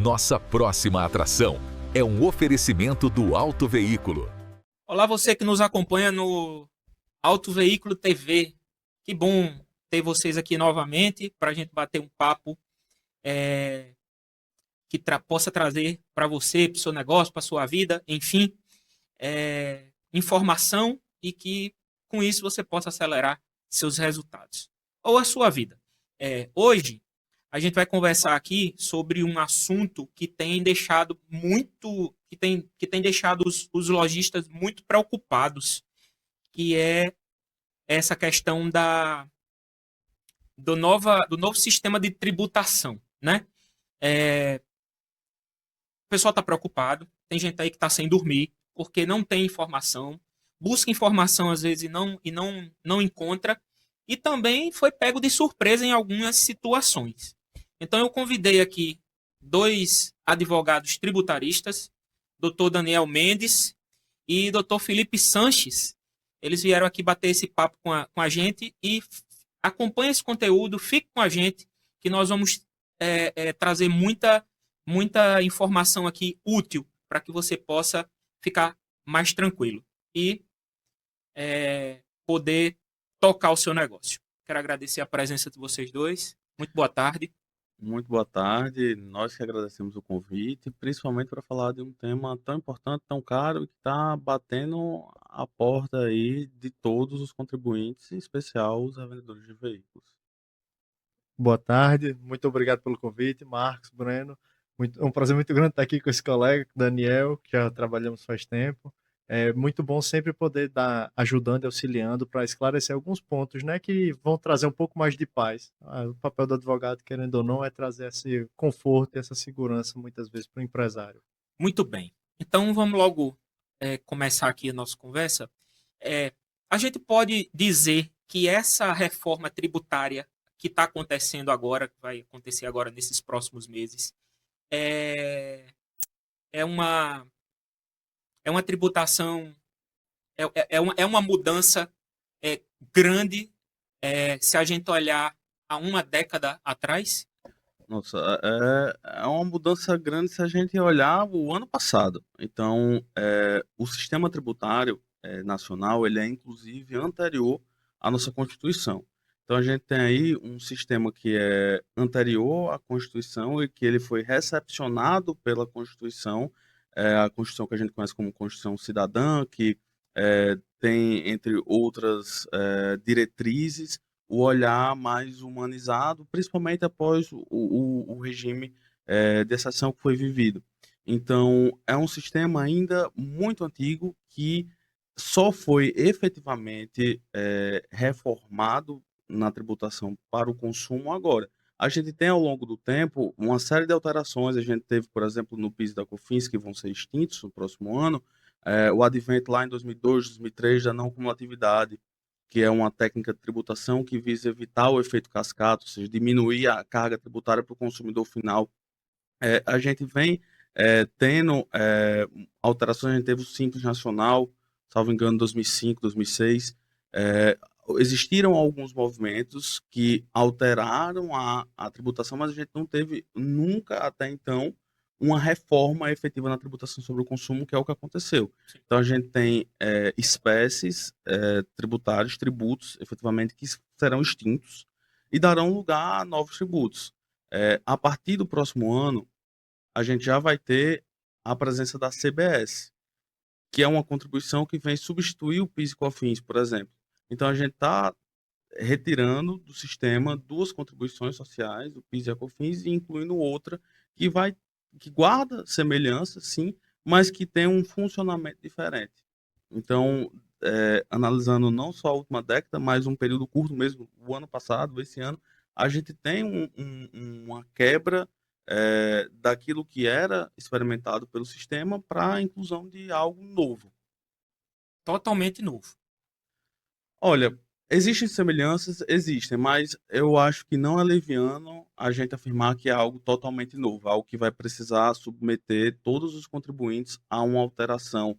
Nossa próxima atração é um oferecimento do Auto Veículo. Olá, você que nos acompanha no Auto Veículo TV. Que bom ter vocês aqui novamente para a gente bater um papo que possa trazer para você, para o seu negócio, para a sua vida, enfim, informação e que com isso você possa acelerar seus resultados ou a sua vida. Hoje a gente vai conversar aqui sobre um assunto que tem deixado que tem deixado os lojistas muito preocupados, que é essa questão do novo sistema de tributação, né? O pessoal está preocupado, tem gente aí que está sem dormir porque não tem informação, busca informação às vezes e não encontra, e também foi pego de surpresa em algumas situações. Então eu convidei aqui dois advogados tributaristas, Dr. Daniel Mendes e Dr. Felipe Sanches. Eles vieram aqui bater esse papo com a gente e acompanhe esse conteúdo, fique com a gente, que nós vamos trazer muita informação aqui útil para que você possa ficar mais tranquilo e poder tocar o seu negócio. Quero agradecer a presença de vocês dois. Muito boa tarde. Muito boa tarde, nós que agradecemos o convite, principalmente para falar de um tema tão importante, tão caro, que está batendo a porta aí de todos os contribuintes, em especial os revendedores de veículos. Boa tarde, muito obrigado pelo convite, Marcos, Breno. É um prazer muito grande estar aqui com esse colega, Daniel, que já trabalhamos faz tempo. É muito bom sempre poder estar ajudando e auxiliando para esclarecer alguns pontos, né, que vão trazer um pouco mais de paz. O papel do advogado, querendo ou não, é trazer esse conforto e essa segurança, muitas vezes, para o empresário. Muito bem. Então vamos logo começar aqui a nossa conversa. A gente pode dizer que essa reforma tributária que está acontecendo agora, que vai acontecer agora nesses próximos meses, é, é uma tributação, é uma mudança grande, se a gente olhar há uma década atrás. Nossa, é uma mudança grande se a gente olhar o ano passado. Então, o sistema tributário nacional, ele é inclusive anterior à nossa Constituição. Então, a gente tem aí um sistema que é anterior à Constituição e que ele foi recepcionado pela Constituição, a Constituição que a gente conhece como Constituição Cidadã, que tem, entre outras diretrizes, o olhar mais humanizado, principalmente após o regime de exceção que foi vivido. Então, é um sistema ainda muito antigo que só foi efetivamente reformado na tributação para o consumo agora. A gente tem, ao longo do tempo, uma série de alterações. A gente teve, por exemplo, no PIS e da COFINS, que vão ser extintos no próximo ano, o advento lá em 2002, 2003 da não cumulatividade, que é uma técnica de tributação que visa evitar o efeito cascata, ou seja, diminuir a carga tributária para o consumidor final. A gente vem tendo alterações. A gente teve o Simples Nacional, salvo engano, 2005, 2006. Existiram alguns movimentos que alteraram a tributação, mas a gente não teve nunca até então uma reforma efetiva na tributação sobre o consumo, que é o que aconteceu. Então a gente tem espécies tributárias, tributos, efetivamente, que serão extintos e darão lugar a novos tributos. A partir do próximo ano, a gente já vai ter a presença da CBS, que é uma contribuição que vem substituir o PIS e COFINS, por exemplo. Então a gente está retirando do sistema duas contribuições sociais, o PIS e a COFINS, e incluindo outra que guarda semelhança, sim, mas que tem um funcionamento diferente. Então, analisando não só a última década, mas um período curto mesmo, o ano passado, esse ano, a gente tem uma quebra daquilo que era experimentado pelo sistema para a inclusão de algo novo. Totalmente novo. Olha, existem semelhanças, existem, mas eu acho que não é leviano a gente afirmar que é algo totalmente novo, algo que vai precisar submeter todos os contribuintes a uma alteração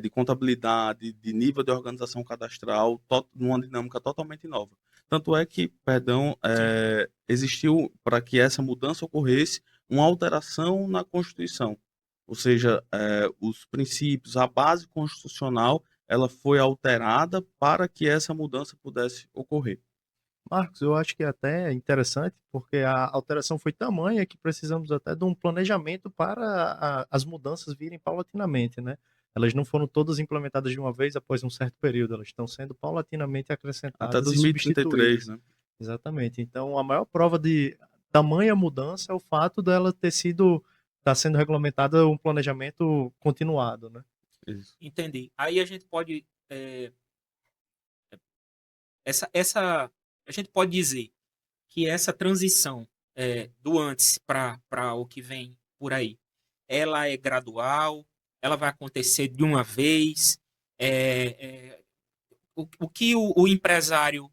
de contabilidade, de nível de organização cadastral, numa dinâmica totalmente nova. Tanto é que, perdão, existiu, para que essa mudança ocorresse, uma alteração na Constituição. Ou seja, os princípios, a base constitucional, ela foi alterada para que essa mudança pudesse ocorrer. Marcos, eu acho que é até interessante, porque a alteração foi tamanha que precisamos até de um planejamento para as mudanças virem paulatinamente, né? Elas não foram todas implementadas de uma vez após um certo período, elas estão sendo paulatinamente Até acrescentadas e 2033, substituídas. né? Exatamente. Então, a maior prova de tamanha mudança é o fato dela ter sido, tá sendo regulamentada um planejamento continuado, né? Isso. Entendi. Aí a gente pode essa a gente pode dizer que essa transição do antes para o que vem por aí, ela é gradual, ela vai acontecer de uma vez. O que o empresário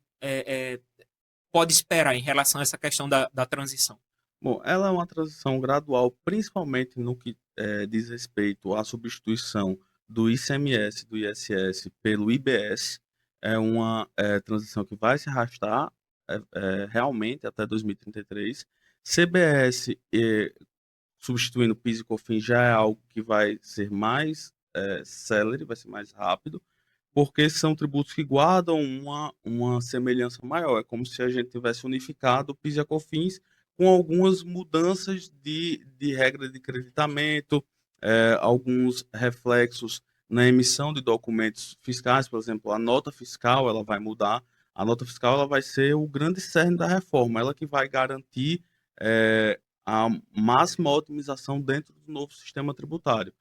pode esperar em relação a essa questão da transição? Bom, ela é uma transição gradual, principalmente no que diz respeito à substituição do ICMS e do ISS pelo IBS. É uma transição que vai se arrastar realmente até 2033. CBS substituindo PIS e COFINS já é algo que vai ser mais célere, vai ser mais rápido, porque são tributos que guardam uma semelhança maior. É como se a gente tivesse unificado o PIS e a COFINS com algumas mudanças de regra de creditamento, alguns reflexos na emissão de documentos fiscais. Por exemplo, a nota fiscal ela vai mudar. A nota fiscal ela vai ser o grande cerne da reforma, ela que vai garantir a máxima otimização dentro do novo sistema tributário.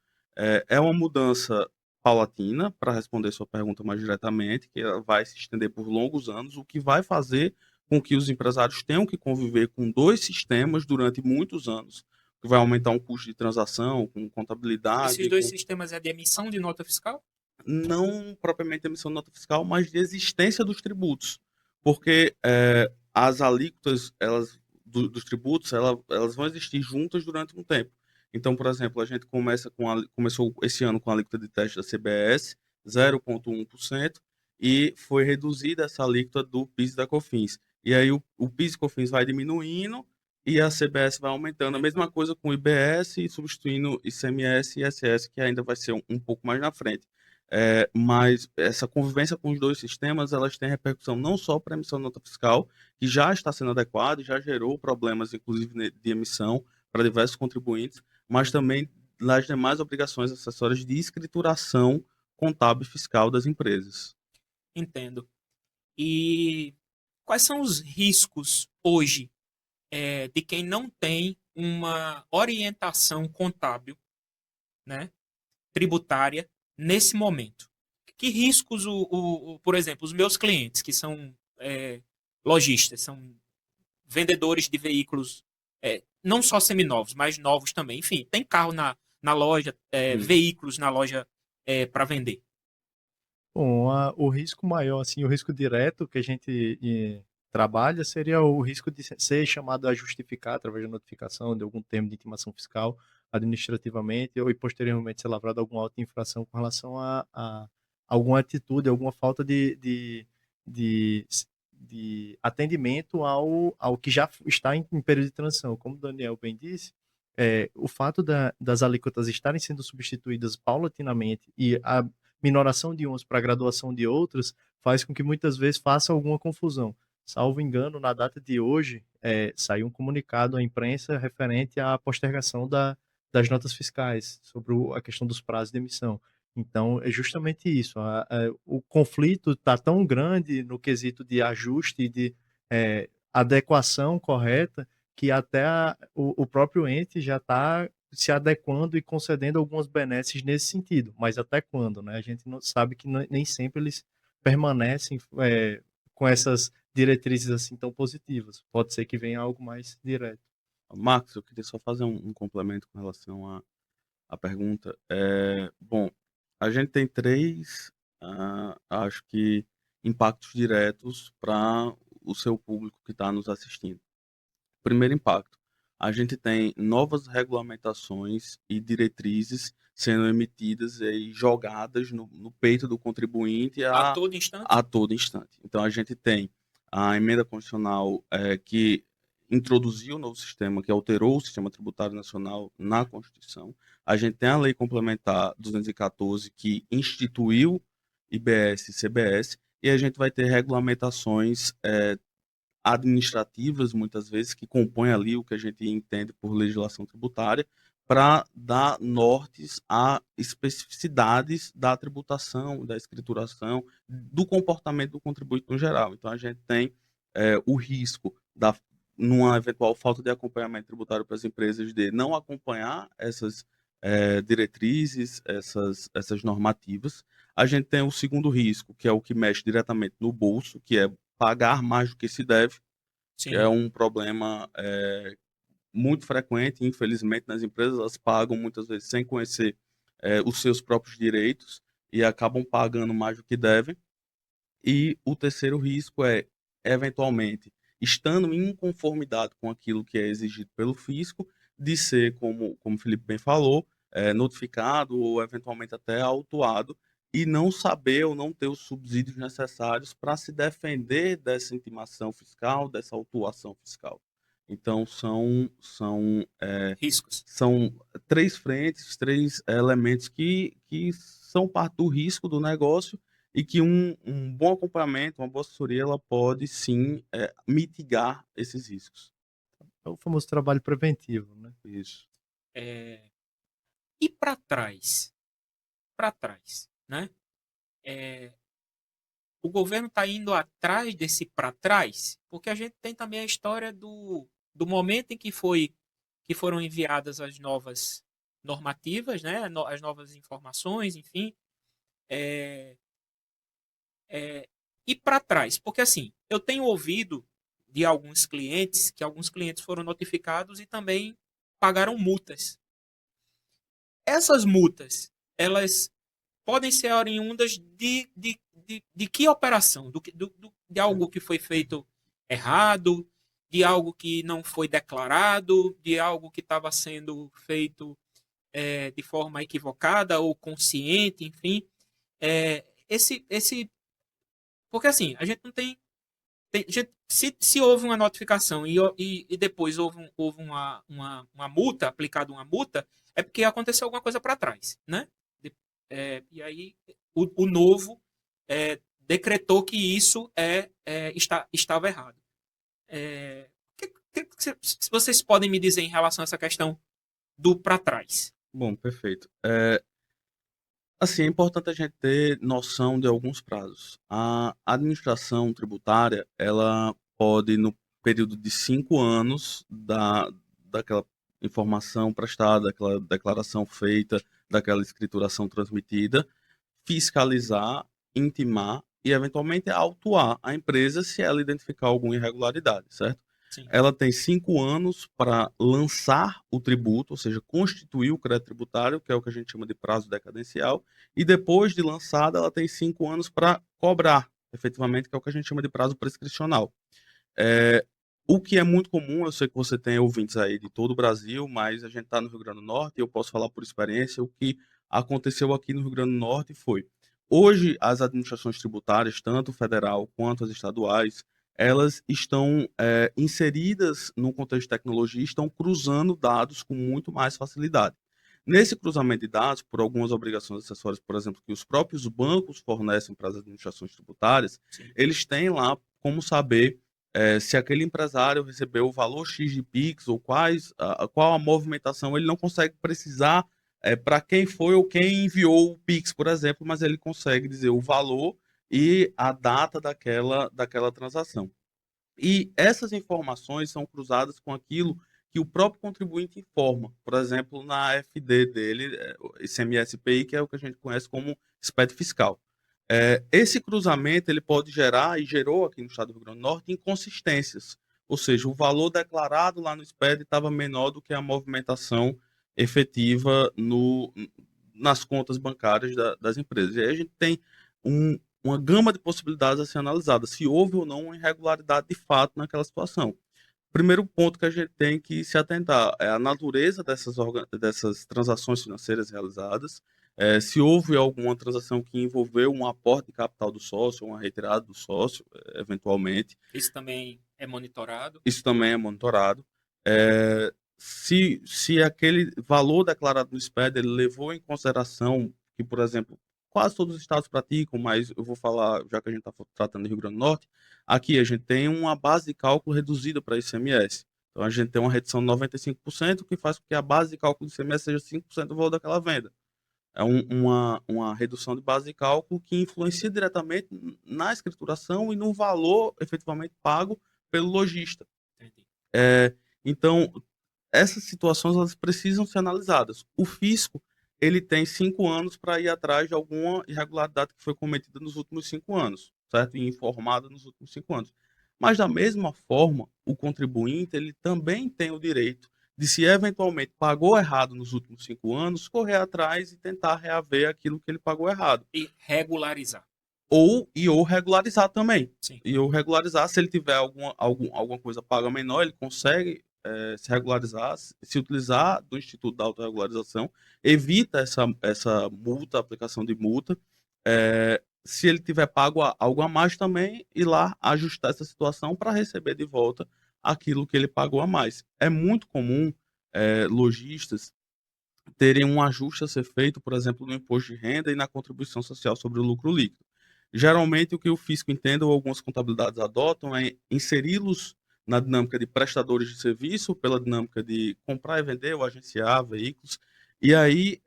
É uma mudança paulatina, para responder sua pergunta mais diretamente, que ela vai se estender por longos anos, o que vai fazer com que os empresários tenham que conviver com dois sistemas durante muitos anos, que vai aumentar um custo de transação, com contabilidade. Esses dois sistemas é de emissão de nota fiscal? Não propriamente emissão de nota fiscal, mas de existência dos tributos, porque as alíquotas dos tributos elas vão existir juntas durante um tempo. Então, por exemplo, a gente começou esse ano com a alíquota de teste da CBS, 0,1%, e foi reduzida essa alíquota do PIS e da COFINS. E aí o PIS e COFINS vai diminuindo e a CBS vai aumentando. A mesma coisa com o IBS e substituindo ICMS e ISS, que ainda vai ser um pouco mais na frente. Mas essa convivência com os dois sistemas, elas têm repercussão não só para a emissão de nota fiscal, que já está sendo adequada e já gerou problemas, inclusive, de emissão para diversos contribuintes, mas também nas demais obrigações acessórias de escrituração contábil e fiscal das empresas. Entendo. E quais são os riscos hoje de quem não tem uma orientação contábil, né, tributária, nesse momento? Que riscos, por exemplo, os meus clientes, que são lojistas, são vendedores de veículos, não só seminovos, mas novos também. Enfim, tem carro na loja, veículos na loja para vender. Bom, o risco maior, assim, o risco direto que a gente trabalha seria o risco de ser chamado a justificar através da notificação de algum termo de intimação fiscal administrativamente e posteriormente ser lavrado alguma auto infração com relação a alguma atitude, alguma falta de atendimento ao que já está em período de transição. Como o Daniel bem disse, o fato das alíquotas estarem sendo substituídas paulatinamente e a minoração de umas para graduação de outras faz com que muitas vezes faça alguma confusão. Salvo engano, na data de hoje, saiu um comunicado à imprensa referente à postergação das notas fiscais sobre a questão dos prazos de emissão. Então, é justamente isso. O conflito está tão grande no quesito de ajuste e de adequação correta que até o próprio ente já está se adequando e concedendo algumas benesses nesse sentido. Mas até quando, né? A gente não sabe que nem sempre eles permanecem com essas diretrizes assim tão positivas. Pode ser que venha algo mais direto. Marcos, eu queria só fazer um complemento com relação à pergunta. Bom, a gente tem três, acho que, impactos diretos para o seu público que está nos assistindo. Primeiro impacto, a gente tem novas regulamentações e diretrizes sendo emitidas e jogadas no peito do contribuinte A todo instante? a todo instante. Então, a gente tem a emenda constitucional que introduziu o novo sistema, que alterou o sistema tributário nacional na Constituição. A gente tem a Lei Complementar 214, que instituiu IBS e CBS, e a gente vai ter regulamentações administrativas, muitas vezes, que compõem ali o que a gente entende por legislação tributária, para dar nortes a especificidades da tributação, da escrituração, do comportamento do contribuinte no geral. Então, a gente tem o risco, numa eventual falta de acompanhamento tributário para as empresas, de não acompanhar essas diretrizes, essas normativas. A gente tem o segundo risco, que é o que mexe diretamente no bolso, que é pagar mais do que se deve, Sim. que é um problema muito frequente, infelizmente, nas empresas. Elas pagam muitas vezes sem conhecer os seus próprios direitos e acabam pagando mais do que devem. E o terceiro risco é, eventualmente, estando em inconformidade com aquilo que é exigido pelo fisco, de ser, como o Felipe bem falou, notificado ou eventualmente até autuado, e não saber ou não ter os subsídios necessários para se defender dessa intimação fiscal, dessa autuação fiscal. Então, Riscos. são três frentes, três elementos que são parte do risco do negócio e que um bom acompanhamento, uma boa assessoria, ela pode sim mitigar esses riscos. É o famoso trabalho preventivo, né? Isso. E para trás, né? O governo está indo atrás desse para trás, porque a gente tem também a história do momento em que foram enviadas as novas normativas, né? As novas informações, enfim. E para trás, porque assim, eu tenho ouvido de alguns clientes que alguns clientes foram notificados e também pagaram multas. Essas multas, elas podem ser oriundas de que operação? De algo que foi feito errado, de algo que não foi declarado, de algo que estava sendo feito de forma equivocada ou consciente, enfim. Porque assim, a gente não tem. Se houve uma notificação e depois houve uma multa, aplicada uma multa, é porque aconteceu alguma coisa para trás, né? E aí o novo decretou que isso estava errado. O que vocês podem me dizer em relação a essa questão do para trás? Bom, perfeito. Assim, é importante a gente ter noção de alguns prazos. A administração tributária, ela pode, no período de 5 anos daquela informação prestada, daquela declaração feita, daquela escrituração transmitida, fiscalizar, intimar e, eventualmente, autuar a empresa se ela identificar alguma irregularidade, certo? Sim. Ela tem 5 anos para lançar o tributo, ou seja, constituir o crédito tributário, que é o que a gente chama de prazo decadencial, e depois de lançada, ela tem 5 anos para cobrar, efetivamente, que é o que a gente chama de prazo prescricional. O que é muito comum, eu sei que você tem ouvintes aí de todo o Brasil, mas a gente está no Rio Grande do Norte e eu posso falar por experiência, o que aconteceu aqui no Rio Grande do Norte foi, hoje as administrações tributárias, tanto federal quanto as estaduais, elas estão inseridas no contexto de tecnologia e estão cruzando dados com muito mais facilidade. Nesse cruzamento de dados, por algumas obrigações acessórias, por exemplo, que os próprios bancos fornecem para as administrações tributárias, Sim. eles têm lá como saber se aquele empresário recebeu o valor X de PIX ou qual a movimentação. Ele não consegue precisar para quem foi ou quem enviou o PIX, por exemplo, mas ele consegue dizer o valor e a data daquela transação. E essas informações são cruzadas com aquilo que o próprio contribuinte informa. Por exemplo, na FD dele, ICMS-PI, que é o que a gente conhece como SPED fiscal. Esse cruzamento ele pode gerar, e gerou aqui no estado do Rio Grande do Norte, inconsistências. Ou seja, o valor declarado lá no SPED estava menor do que a movimentação efetiva nas contas bancárias das empresas. E aí a gente tem uma gama de possibilidades a ser analisada, se houve ou não uma irregularidade de fato naquela situação. Primeiro ponto que a gente tem que se atentar é a natureza dessas transações financeiras realizadas, se houve alguma transação que envolveu um aporte de capital do sócio, uma retirada do sócio, eventualmente. Isso também É monitorado. Isso também é monitorado. Se aquele valor declarado no SPED ele levou em consideração que, por exemplo, quase todos os estados praticam, mas eu vou falar, já que a gente está tratando do Rio Grande do Norte, aqui a gente tem uma base de cálculo reduzida para ICMS. Então a gente tem uma redução de 95%, que faz com que a base de cálculo do ICMS seja 5% do valor daquela venda. É uma redução de base de cálculo que influencia diretamente na escrituração e no valor efetivamente pago pelo lojista. Entendi. Então, essas situações elas precisam ser analisadas. O fisco ele tem 5 anos para ir atrás de alguma irregularidade que foi cometida nos últimos 5 anos, certo? E informada nos últimos 5 anos. Mas, da mesma forma, o contribuinte ele também tem o direito de, se eventualmente pagou errado nos últimos 5 anos, correr atrás e tentar reaver aquilo que ele pagou errado. E regularizar. Ou regularizar também. Sim. E ou regularizar, se ele tiver alguma coisa paga menor, ele consegue se regularizar, se utilizar do Instituto da Autorregularização, evita essa multa, aplicação de multa. Se ele tiver pago algo a mais também, ir lá ajustar essa situação para receber de volta aquilo que ele pagou a mais. É muito comum lojistas terem um ajuste a ser feito, por exemplo, no imposto de renda e na contribuição social sobre o lucro líquido. Geralmente, o que o fisco entende ou algumas contabilidades adotam é inseri-los na dinâmica de prestadores de serviço, pela dinâmica de comprar e vender ou agenciar veículos, e aí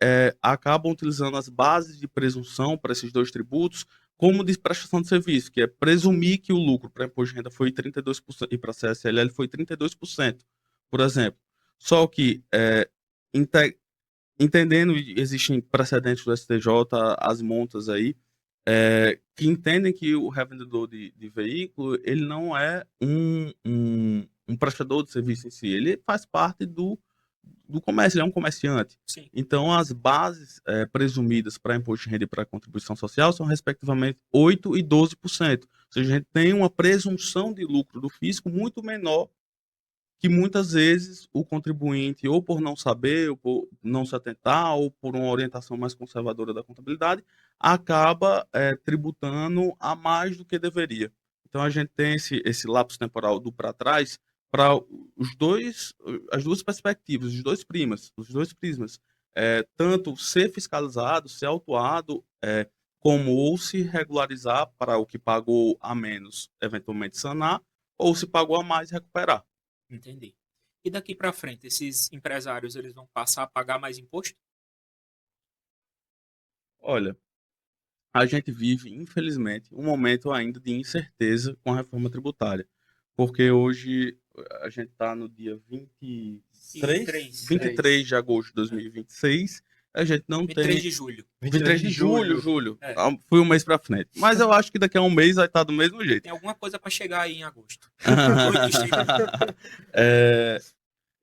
acabam utilizando as bases de presunção para esses dois tributos como de prestação de serviço, que é presumir que o lucro para imposto de renda foi 32% e para a CSLL foi 32%, por exemplo. Só que, entendendo, existem precedentes do STJ, as montas aí, que entendem que o revendedor de veículo ele não é um prestador de serviço em si, ele faz parte do comércio, ele é um comerciante. Sim. Então, as bases presumidas para imposto de renda e para contribuição social são, respectivamente, 8% e 12%. Ou seja, a gente tem uma presunção de lucro do fisco muito menor que muitas vezes o contribuinte, ou por não saber, ou por não se atentar, ou por uma orientação mais conservadora da contabilidade, acaba tributando a mais do que deveria. Então, a gente tem esse lapso temporal do para trás para as duas perspectivas, os dois prismas. Tanto ser fiscalizado, ser autuado, como ou se regularizar para o que pagou a menos, eventualmente sanar, ou se pagou a mais, recuperar. Entendi. E daqui para frente, esses empresários eles vão passar a pagar mais imposto? Olha, a gente vive, infelizmente, um momento ainda de incerteza com a reforma tributária. Porque hoje a gente está no dia 23 de agosto de 2026. A gente não 23 tem. de julho. 23 de julho. É. Fui um mês para frente. Mas eu acho que daqui a um mês vai estar do mesmo jeito. Tem alguma coisa para chegar aí em agosto.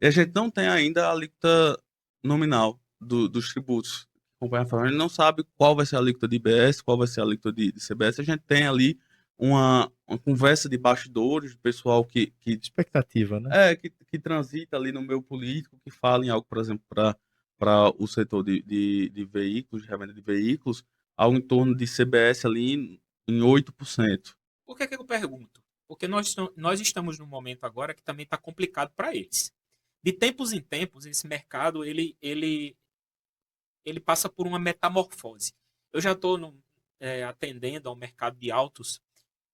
E a gente não tem ainda a alíquota nominal dos tributos. A gente não sabe qual vai ser a alíquota de IBS, qual vai ser a alíquota de CBS. A gente tem ali uma conversa de bastidores, do pessoal que Expectativa, né? que transita ali no meio político, que fala em algo, por exemplo, para o setor de veículos, de revenda de veículos, algo em torno de CBS ali em 8%. Por que eu pergunto? Porque nós estamos num momento agora que também está complicado para eles. De tempos em tempos, esse mercado ele passa por uma metamorfose. Eu já estou atendendo ao mercado de autos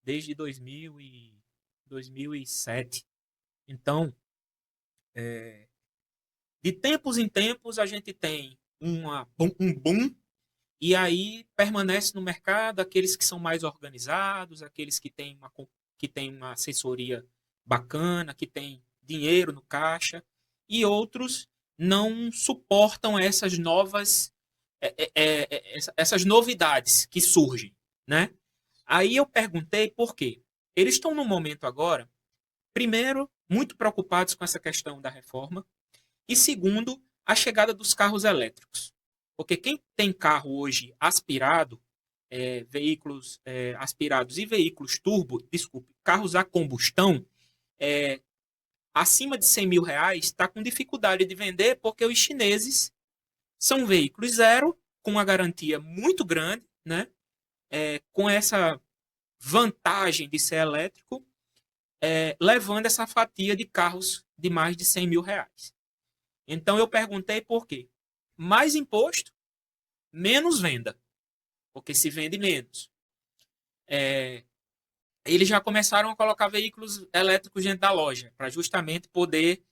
desde 2007. Então, de tempos em tempos, a gente tem um boom, e aí permanece no mercado aqueles que são mais organizados, aqueles que têm uma assessoria bacana, que têm dinheiro no caixa, e outros não suportam essas novidades que surgem, né? Aí eu perguntei por quê. Eles estão num momento agora, primeiro, muito preocupados com essa questão da reforma, e segundo, a chegada dos carros elétricos. Porque quem tem carro hoje aspirado, veículos aspirados e veículos carros a combustão, acima de 100 mil reais, está com dificuldade de vender porque os chineses são veículos zero, com uma garantia muito grande, né? Com essa vantagem de ser elétrico, levando essa fatia de carros de mais de 100 mil reais. Então eu perguntei por quê. Mais imposto, menos venda, porque se vende menos. Eles já começaram a colocar veículos elétricos dentro da loja, para justamente poder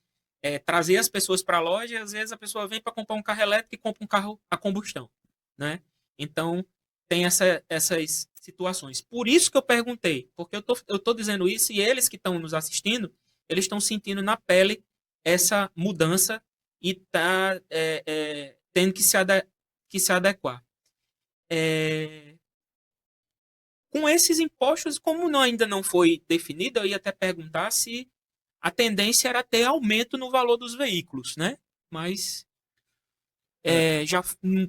trazer as pessoas para a loja, e às vezes a pessoa vem para comprar um carro elétrico e compra um carro a combustão, né? Então, tem essas situações. Por isso que eu perguntei, porque eu tô dizendo isso e eles que estão nos assistindo, eles estão sentindo na pele essa mudança e tá tendo que se adequar. Com esses impostos, como ainda não foi definido, eu ia até perguntar se a tendência era ter aumento no valor dos veículos, né? Mas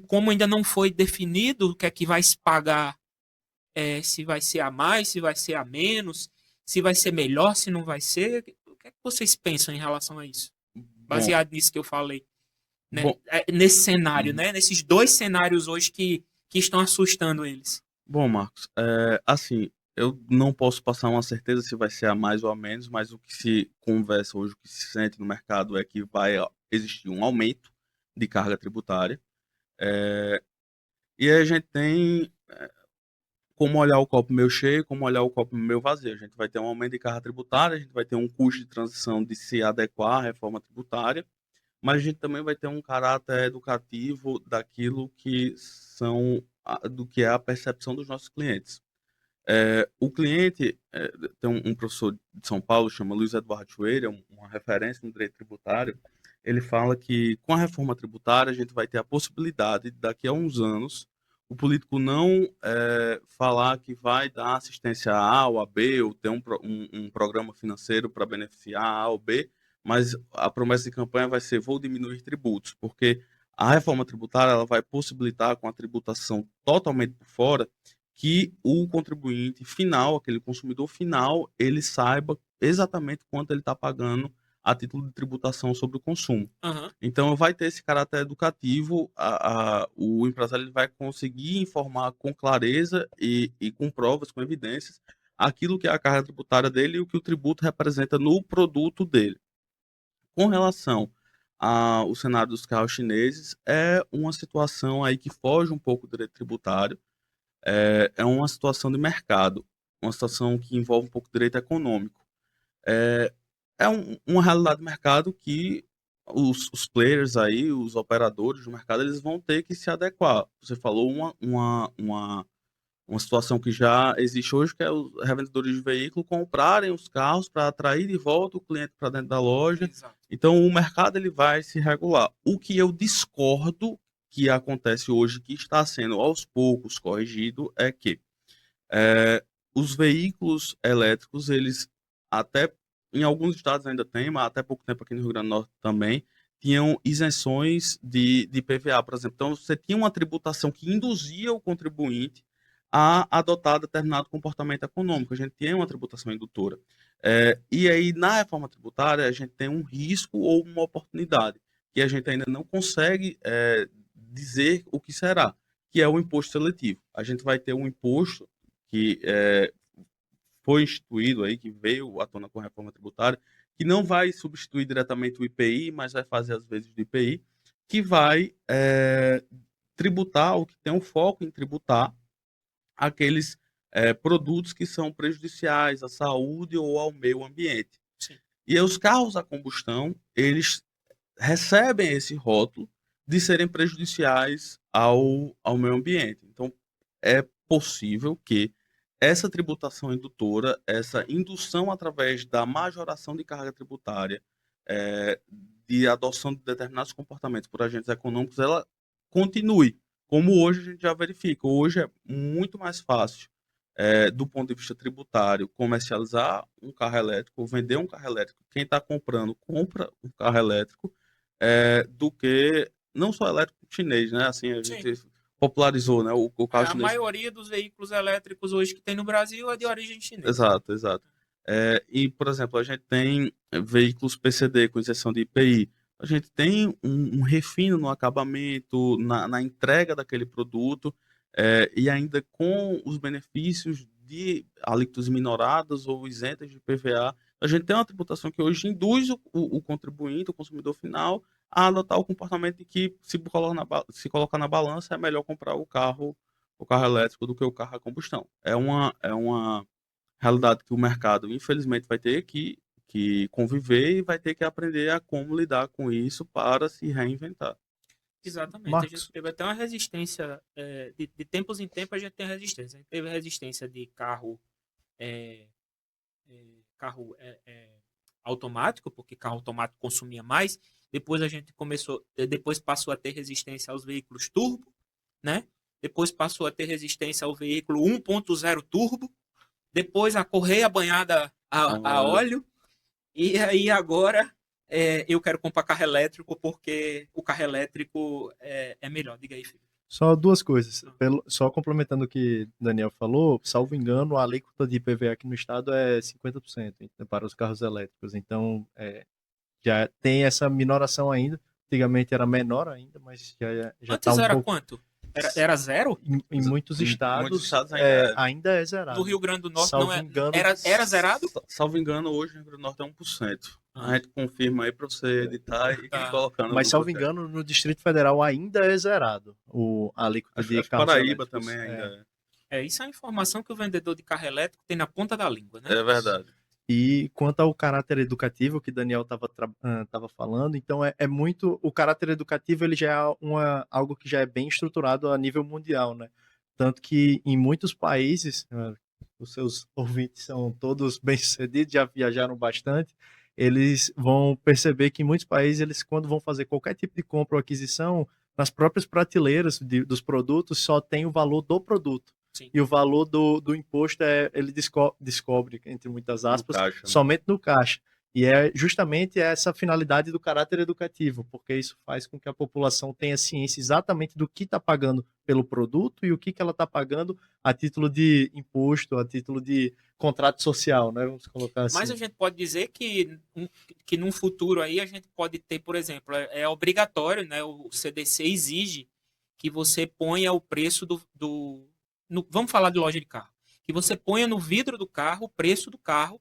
como ainda não foi definido o que é que vai se pagar, se vai ser a mais, se vai ser a menos, se vai ser melhor, se não vai ser, o que é que vocês pensam em relação a isso? Baseado nisso que eu falei, né? Nesse cenário, né? Nesses dois cenários hoje que estão assustando eles. Bom, Marcos, assim, eu não posso passar uma certeza se vai ser a mais ou a menos, mas o que se conversa hoje, o que se sente no mercado é que vai existir um aumento de carga tributária. E aí a gente tem como olhar o copo meio cheio, como olhar o copo meio vazio. A gente vai ter um aumento de carga tributária, a gente vai ter um custo de transição de se adequar à reforma tributária, mas a gente também vai ter um caráter educativo daquilo que do que é a percepção dos nossos clientes. O cliente, tem um professor de São Paulo, chama Luiz Eduardo Schwerer, uma referência no direito tributário. Ele fala que com a reforma tributária a gente vai ter a possibilidade de, daqui a uns anos, o político não falar que vai dar assistência a A ou a B, ou ter um programa financeiro para beneficiar A ou B, mas a promessa de campanha vai ser: vou diminuir tributos, porque a reforma tributária ela vai possibilitar, com a tributação totalmente por fora, que o contribuinte final, aquele consumidor final, ele saiba exatamente quanto ele está pagando a título de tributação sobre o consumo. Uhum. Então, vai ter esse caráter educativo, o empresário ele vai conseguir informar com clareza e com provas, com evidências, aquilo que é a carga tributária dele e o que o tributo representa no produto dele. Com relação ao cenário dos carros chineses, é uma situação aí que foge um pouco do direito tributário, é uma situação de mercado, uma situação que envolve um pouco de direito econômico. Uma realidade do mercado que os players aí, os operadores do mercado, eles vão ter que se adequar. Você falou uma situação que já existe hoje, que é os revendedores de veículo comprarem os carros para atrair de volta o cliente para dentro da loja. Exato. Então, o mercado ele vai se regular. O que eu discordo que acontece hoje, que está sendo aos poucos corrigido, é que os veículos elétricos, eles até em alguns estados ainda tem, mas até pouco tempo aqui no Rio Grande do Norte também, tinham isenções de PVA, por exemplo. Então, você tinha uma tributação que induzia o contribuinte a adotar determinado comportamento econômico. A gente tem uma tributação indutora. E aí, na reforma tributária, a gente tem um risco ou uma oportunidade que a gente ainda não consegue dizer o que será, que é o imposto seletivo. A gente vai ter um imposto que foi instituído aí, que veio à tona com a reforma tributária, que não vai substituir diretamente o IPI, mas vai fazer as vezes do IPI, que vai tributar, ou que tem um foco em tributar, aqueles produtos que são prejudiciais à saúde ou ao meio ambiente. Sim. E aí, os carros a combustão, eles recebem esse rótulo de serem prejudiciais ao meio ambiente. Então, é possível que essa tributação indutora, essa indução através da majoração de carga tributária, de adoção de determinados comportamentos por agentes econômicos, ela continue, como hoje a gente já verifica. Hoje é muito mais fácil, do ponto de vista tributário, comercializar um carro elétrico, vender um carro elétrico. Quem está comprando, compra um carro elétrico, do que não só elétrico chinês, né? Assim, a gente popularizou, né? O carro A chinês. maioria dos veículos elétricos hoje que tem no Brasil é de origem chinesa. Exato, exato. E, por exemplo, a gente tem veículos PCD com isenção de IPI. A gente tem um refino no acabamento, na entrega daquele produto, e ainda com os benefícios de alíquotas minoradas ou isentas de PVA. A gente tem uma tributação que hoje induz o contribuinte, o consumidor final, a adotar o comportamento de que, se colocar na balança, é melhor comprar o carro elétrico do que o carro a combustão. É uma realidade que o mercado, infelizmente, vai ter que conviver e vai ter que aprender a como lidar com isso para se reinventar. Exatamente. A Marcos, gente teve até uma resistência, de tempos em tempos a gente tem resistência. A gente teve resistência de é, carro automático, porque carro automático consumia mais. Depois a gente depois passou a ter resistência aos veículos turbo, né? Depois passou a ter resistência ao veículo 1.0 turbo. Depois a correia banhada a óleo. E aí agora eu quero comprar carro elétrico porque o carro elétrico é melhor. Diga aí, filho. só duas coisas. Só complementando o que o Daniel falou, salvo engano, a alíquota de IPVA aqui no estado é 50% para os carros elétricos. Então, já tem essa minoração ainda. Antigamente era menor ainda, mas já está Antes um era pouco. quanto? Era zero? Em muitos estados, ainda é zerado. No Rio Grande do Norte Salvo não é. engano, Era zerado? Salvo engano, hoje no Rio Grande do Norte é 1%. A gente confirma aí para você editar e Tá. colocando. Mas, no salvo podcast. engano, no Distrito Federal ainda é zerado a alíquota de Acho que carros Paraíba elétricos. também ainda Isso é uma informação que o vendedor de carro elétrico tem na ponta da língua, né? é verdade. E quanto ao caráter educativo que Daniel estava falando, então é muito o caráter educativo, ele já é algo que já é bem estruturado a nível mundial, né? Tanto que em muitos países, os seus ouvintes são todos bem-sucedidos, já viajaram bastante, eles vão perceber que em muitos países, eles quando vão fazer qualquer tipo de compra ou aquisição, nas próprias prateleiras dos produtos só tem o valor do produto. Sim. E o valor do imposto ele descobre, entre muitas aspas, caixa, né? somente no caixa. E é justamente essa finalidade do caráter educativo, porque isso faz com que a população tenha ciência exatamente do que está pagando pelo produto e o que ela está pagando a título de imposto, a título de contrato social, né? Vamos colocar assim. Mas a gente pode dizer que num futuro aí a gente pode ter, por exemplo, é obrigatório, né? O CDC exige que você ponha o preço vamos falar de loja de carro. Que você ponha no vidro do carro o preço do carro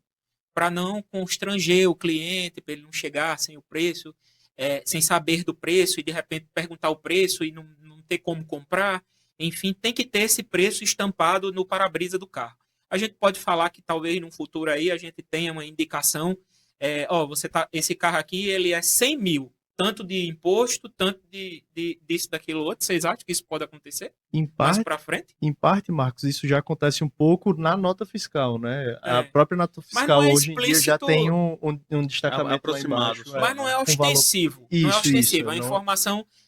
para não constranger o cliente, para ele não chegar sem o preço, sem saber do preço e de repente perguntar o preço e não ter como comprar. Enfim, tem que ter esse preço estampado no para-brisa do carro. A gente pode falar que talvez no futuro aí a gente tenha uma indicação, esse carro aqui ele é 100 mil, tanto de imposto, tanto disso, daquilo outro. Vocês acham que isso pode acontecer mais para frente? Em parte, Marcos, isso já acontece um pouco na nota fiscal, né? A própria nota fiscal hoje em dia já tem um destacamento aproximado. Lá embaixo, mas não é ostensivo. Isso, não é ostensivo. Isso,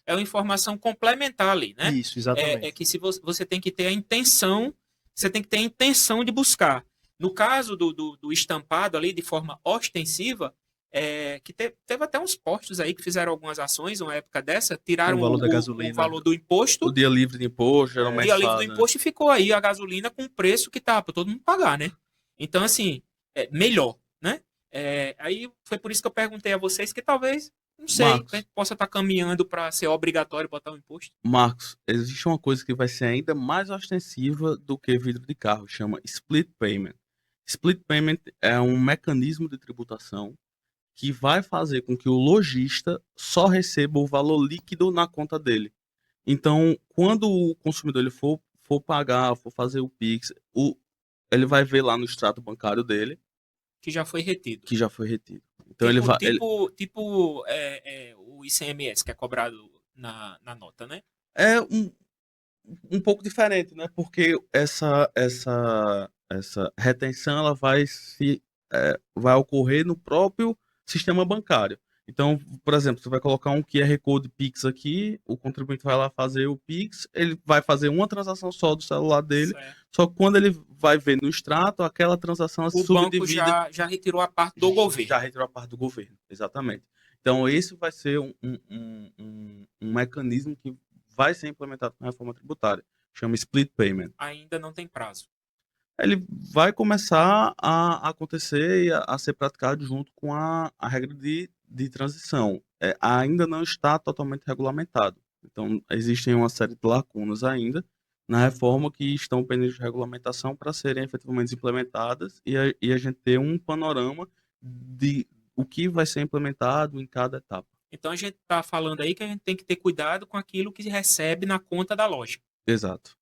é uma informação complementar ali, né? Isso, exatamente. É que se você tem que ter a intenção, você tem que ter a intenção de buscar. No caso do estampado ali de forma ostensiva, que teve até uns postos aí que fizeram algumas ações, uma época dessa, tiraram o valor da gasolina, o valor do imposto. O dia livre de imposto, geralmente. O dia livre do imposto, e ficou aí a gasolina com o preço que tá para todo mundo pagar, né? Então, assim, melhor, né? Aí foi por isso que eu perguntei a vocês que talvez, não sei, Marcos, a gente possa estar caminhando para ser obrigatório botar o imposto. Marcos, existe uma coisa que vai ser ainda mais ostensiva do que vidro de carro, chama split payment. Split payment é um mecanismo de tributação que vai fazer com que o lojista só receba o valor líquido na conta dele. Então, quando o consumidor ele for pagar, for fazer o Pix, ele vai ver lá no extrato bancário dele que já foi retido. Então o ICMS que é cobrado na nota, né? É um pouco diferente, né? Porque essa retenção ela vai ocorrer no próprio sistema bancário. Então, por exemplo, você vai colocar um QR Code Pix aqui, o contribuinte vai lá fazer o Pix, ele vai fazer uma transação só do celular dele, só que quando ele vai ver no extrato, aquela transação o banco já retirou a parte do governo. Já retirou a parte do governo, exatamente. Então, esse vai ser um mecanismo que vai ser implementado na reforma tributária. Chama Split Payment. Ainda não tem prazo. Ele vai começar a acontecer e a ser praticado junto com a regra de transição. Ainda não está totalmente regulamentado. Então, existem uma série de lacunas ainda na reforma que estão pendentes de regulamentação para serem efetivamente implementadas e a gente ter um panorama de o que vai ser implementado em cada etapa. Então a gente está falando aí que a gente tem que ter cuidado com aquilo que recebe na conta da loja, Exato.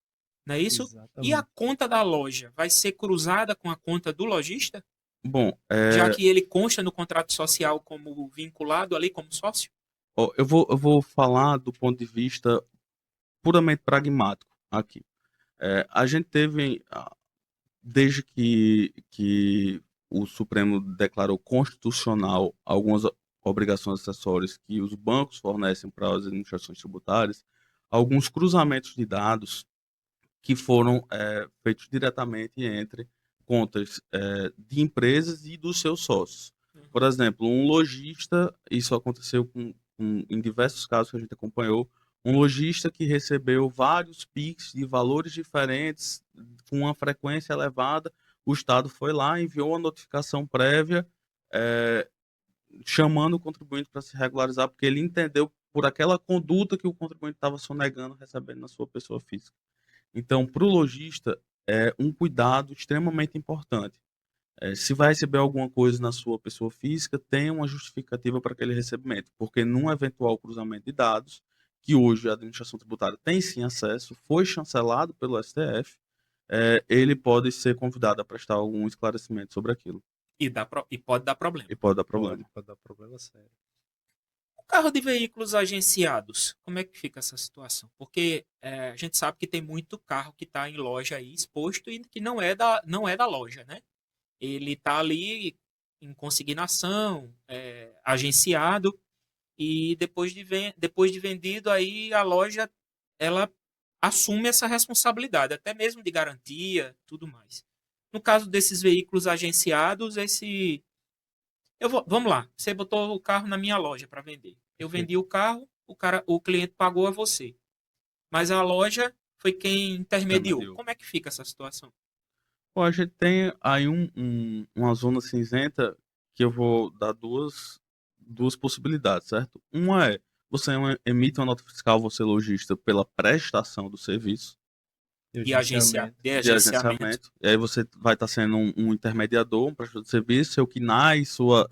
não é isso? E a Exatamente. conta da loja vai ser cruzada com a conta do lojista, Bom, já que ele consta no contrato social como vinculado ali como sócio? ó, eu vou falar do ponto de vista puramente pragmático aqui. A gente teve, desde que o Supremo declarou constitucional algumas obrigações acessórias que os bancos fornecem para as administrações tributárias, alguns cruzamentos de dados que foram feitos diretamente entre contas de empresas e dos seus sócios. Por exemplo, um lojista, isso aconteceu em diversos casos que a gente acompanhou, um lojista que recebeu vários PIX de valores diferentes, com uma frequência elevada, o Estado foi lá, enviou uma notificação prévia, eh, chamando o contribuinte para se regularizar, porque ele entendeu por aquela conduta que o contribuinte estava sonegando recebendo na sua pessoa física. Então, para o lojista, é um cuidado extremamente importante. Se vai receber alguma coisa na sua pessoa física, tem uma justificativa para aquele recebimento, porque num eventual cruzamento de dados, que hoje a administração tributária tem sim acesso, foi chancelado pelo STF, ele pode ser convidado a prestar algum esclarecimento sobre aquilo, E pode dar problema. e pode dar problema. Pode dar problema sério. O carro de veículos agenciados, como é que fica essa situação? Porque a gente sabe que tem muito carro que está em loja aí exposto e que não é da loja, né? Ele está ali em consignação, agenciado, e depois de vendido, aí a loja ela assume essa responsabilidade, até mesmo de garantia, tudo mais. No caso desses veículos agenciados, vamos lá, você botou o carro na minha loja para vender. Eu vendi o carro, o cliente pagou a você, mas a loja foi quem intermediou. Intermediou. Como é que fica essa situação? Bom, a gente tem aí uma zona cinzenta que eu vou dar duas possibilidades, certo? Uma é, você emite uma nota fiscal, você lojista, pela prestação do serviço De agenciamento. de agenciamento, e aí você vai estar sendo um intermediador, um prestador de serviço, seu KNAI, sua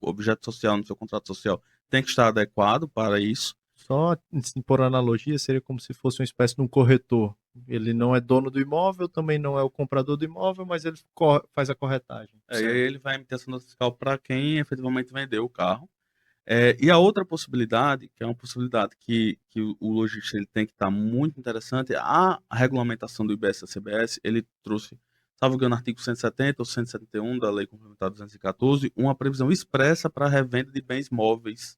objeto social no seu contrato social tem que estar adequado para isso. Só, assim, por analogia, seria como se fosse uma espécie de um corretor. Ele não é dono do imóvel, também não é o comprador do imóvel, mas ele faz a corretagem. E aí ele vai emitir essa nota fiscal para quem efetivamente vendeu o carro. E a outra possibilidade, que é uma possibilidade que o lojista ele tem que estar muito interessante, a regulamentação do IBS-CBS, ele trouxe, salvo engano, no artigo 170 ou 171 da Lei Complementar 214, uma previsão expressa para a revenda de bens móveis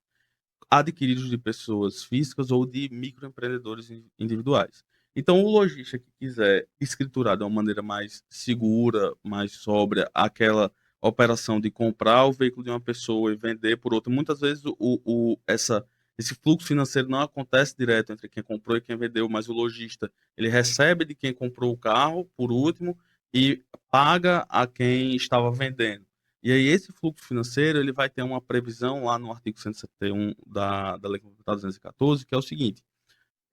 adquiridos de pessoas físicas ou de microempreendedores individuais. Então, o lojista que quiser escriturar de uma maneira mais segura, mais sóbria, aquela operação de comprar o veículo de uma pessoa e vender por outra, muitas vezes esse fluxo financeiro não acontece direto entre quem comprou e quem vendeu, mas o lojista ele recebe de quem comprou o carro, por último, e paga a quem estava vendendo. E aí esse fluxo financeiro ele vai ter uma previsão lá no artigo 171 da Lei Complementar 214, que é o seguinte: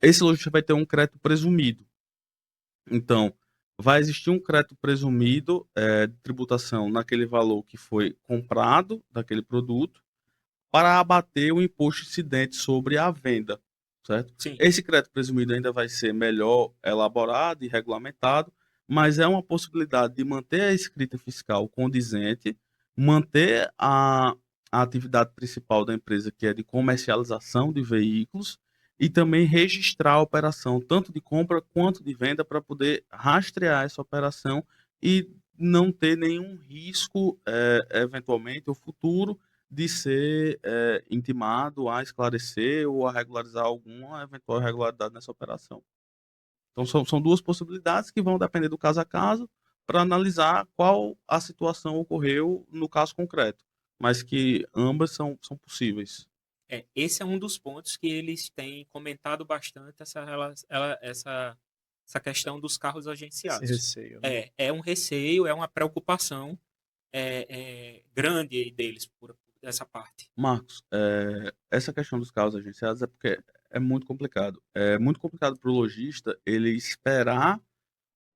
esse lojista vai ter um crédito presumido. Então, vai existir um crédito presumido de tributação naquele valor que foi comprado daquele produto para abater o imposto incidente sobre a venda, certo? Sim. Esse crédito presumido ainda vai ser melhor elaborado e regulamentado, mas é uma possibilidade de manter a escrita fiscal condizente, manter a atividade principal da empresa, que é de comercialização de veículos, e também registrar a operação, tanto de compra quanto de venda, para poder rastrear essa operação e não ter nenhum risco, eventualmente, ou futuro, de ser intimado a esclarecer ou a regularizar alguma eventual irregularidade nessa operação. Então, são duas possibilidades que vão depender do caso a caso para analisar qual a situação ocorreu no caso concreto, mas que ambas são possíveis. Esse é um dos pontos que eles têm comentado bastante, essa questão dos carros Esse agenciados. receio, né? É um receio, é uma preocupação grande aí deles por essa parte. Marcos, essa questão dos carros agenciados é porque é muito complicado. É muito complicado para o lojista ele esperar